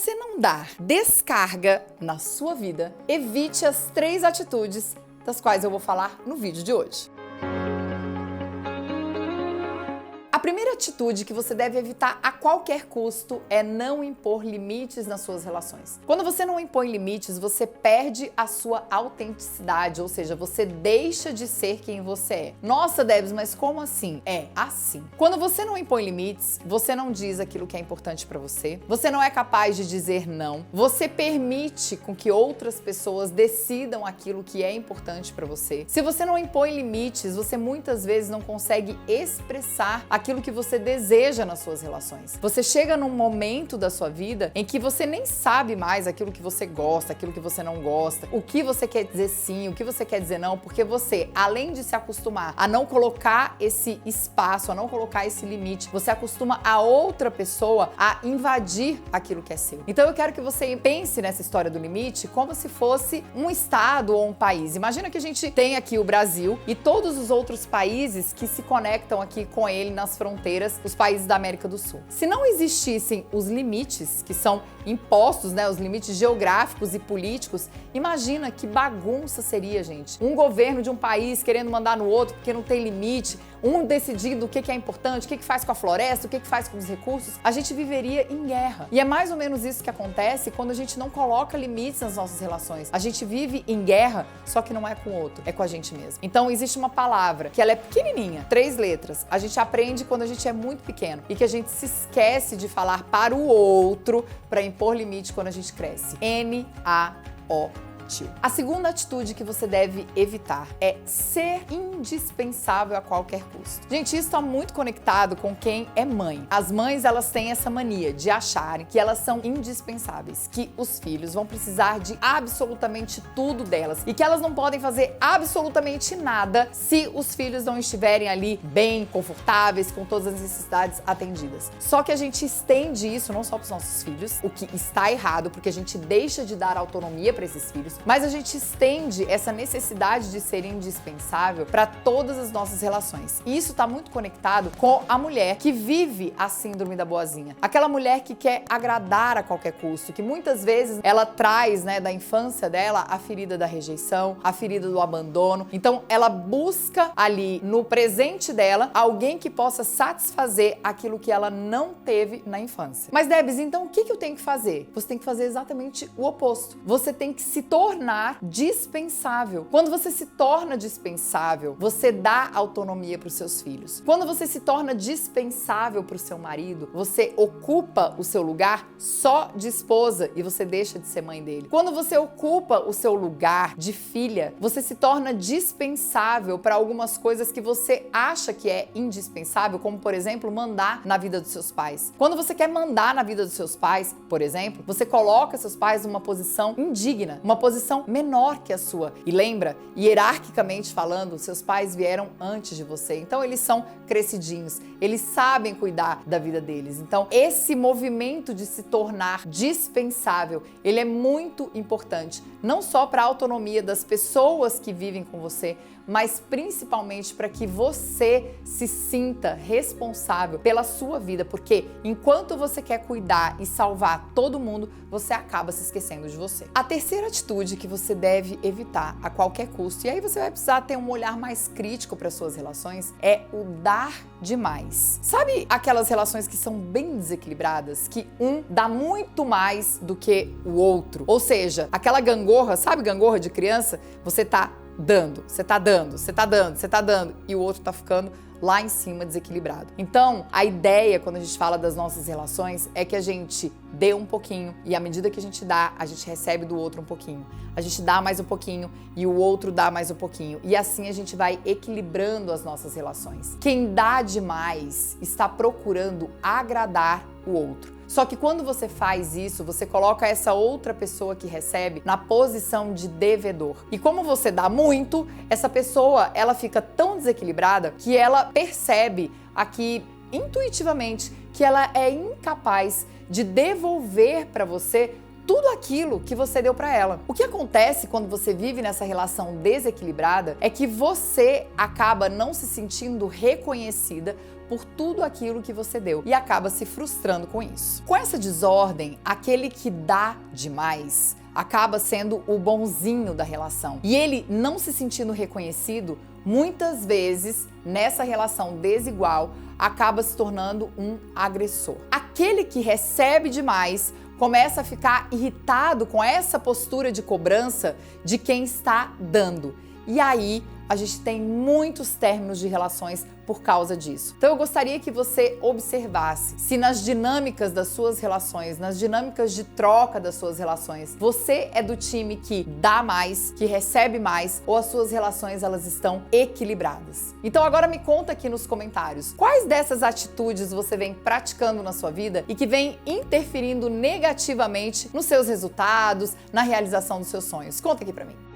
você não dar descarga na sua vida, evite as 3 atitudes das quais eu vou falar no vídeo de hoje. A primeira atitude que você deve evitar a qualquer custo é não impor limites nas suas relações. Quando você não impõe limites, você perde a sua autenticidade, ou seja, você deixa de ser quem você é. Nossa, Debs, mas como assim? É assim. Quando você não impõe limites, você não diz aquilo que é importante pra você, você não é capaz de dizer não, você permite com que outras pessoas decidam aquilo que é importante pra você. Se você não impõe limites, você muitas vezes não consegue expressar aquilo que você deseja nas suas relações. Você chega num momento da sua vida em que você nem sabe mais aquilo que você gosta, aquilo que você não gosta, o que você quer dizer sim, o que você quer dizer não, porque você, além de se acostumar a não colocar esse espaço, a não colocar esse limite, você acostuma a outra pessoa a invadir aquilo que é seu. Então eu quero que você pense nessa história do limite como se fosse um estado ou um país. Imagina que a gente tem aqui o Brasil e todos os outros países que se conectam aqui com ele nas fronteiras, os países da América do Sul. Se não existissem os limites que são impostos, né, os limites geográficos e políticos, imagina que bagunça seria, gente. Um governo de um país querendo mandar no outro porque não tem limite, um decidindo o que é importante, o que faz com a floresta, o que faz com os recursos, a gente viveria em guerra. E é mais ou menos isso que acontece quando a gente não coloca limites nas nossas relações. A gente vive em guerra, só que não é com o outro, é com a gente mesmo. Então existe uma palavra que ela é pequenininha, 3 letras. A gente aprende quando a gente é muito pequeno e que a gente se esquece de falar para o outro para impor limite quando a gente cresce. N-A-O. A segunda atitude que você deve evitar é ser indispensável a qualquer custo. Gente, isso está muito conectado com quem é mãe. As mães, elas têm essa mania de acharem que elas são indispensáveis, que os filhos vão precisar de absolutamente tudo delas e que elas não podem fazer absolutamente nada se os filhos não estiverem ali bem, confortáveis, com todas as necessidades atendidas. Só que a gente estende isso não só para os nossos filhos, o que está errado, porque a gente deixa de dar autonomia para esses filhos, mas a gente estende essa necessidade de ser indispensável para todas as nossas relações. E isso está muito conectado com a mulher que vive a síndrome da boazinha. Aquela mulher que quer agradar a qualquer custo, que muitas vezes ela traz, né, da infância dela a ferida da rejeição, a ferida do abandono. Então ela busca ali no presente dela alguém que possa satisfazer aquilo que ela não teve na infância. Mas Debs, então o que eu tenho que fazer? Você tem que fazer exatamente o oposto. Você tem que se tornar dispensável. Quando você se torna dispensável, você dá autonomia para os seus filhos. Quando você se torna dispensável para o seu marido, você ocupa o seu lugar só de esposa e você deixa de ser mãe dele. Quando você ocupa o seu lugar de filha, você se torna dispensável para algumas coisas que você acha que é indispensável, como, por exemplo, mandar na vida dos seus pais. Quando você quer mandar na vida dos seus pais, por exemplo, você coloca seus pais numa posição indigna, uma posição menor que a sua. E lembra, hierarquicamente falando, seus pais vieram antes de você. Então eles são crescidinhos, eles sabem cuidar da vida deles. Então esse movimento de se tornar dispensável, ele é muito importante, não só para a autonomia das pessoas que vivem com você, mas principalmente para que você se sinta responsável pela sua vida, porque enquanto você quer cuidar e salvar todo mundo, você acaba se esquecendo de você. A terceira atitude que você deve evitar a qualquer custo, e aí você vai precisar ter um olhar mais crítico para suas relações, é o dar demais. Sabe aquelas relações que são bem desequilibradas, que um dá muito mais do que o outro? Ou seja, aquela gangorra, sabe gangorra de criança? Você tá dando, você tá dando, você tá dando, você tá dando, e o outro tá ficando lá em cima desequilibrado. Então, a ideia quando a gente fala das nossas relações é que a gente dê um pouquinho e à medida que a gente dá, a gente recebe do outro um pouquinho. A gente dá mais um pouquinho e o outro dá mais um pouquinho. E assim a gente vai equilibrando as nossas relações. Quem dá demais está procurando agradar o outro. Só que quando você faz isso, você coloca essa outra pessoa que recebe na posição de devedor. E como você dá muito, essa pessoa, ela fica tão desequilibrada que ela percebe aqui intuitivamente que ela é incapaz de devolver para você tudo aquilo que você deu para ela. O que acontece quando você vive nessa relação desequilibrada é que você acaba não se sentindo reconhecida por tudo aquilo que você deu e acaba se frustrando com isso. Com essa desordem, aquele que dá demais acaba sendo o bonzinho da relação. E ele não se sentindo reconhecido, muitas vezes, nessa relação desigual, acaba se tornando um agressor. Aquele que recebe demais começa a ficar irritado com essa postura de cobrança de quem está dando. E aí, a gente tem muitos términos de relações por causa disso. Então eu gostaria que você observasse se nas dinâmicas das suas relações, nas dinâmicas de troca das suas relações, você é do time que dá mais, que recebe mais, ou as suas relações elas estão equilibradas. Então agora me conta aqui nos comentários, quais dessas atitudes você vem praticando na sua vida e que vem interferindo negativamente nos seus resultados, na realização dos seus sonhos? Conta aqui pra mim.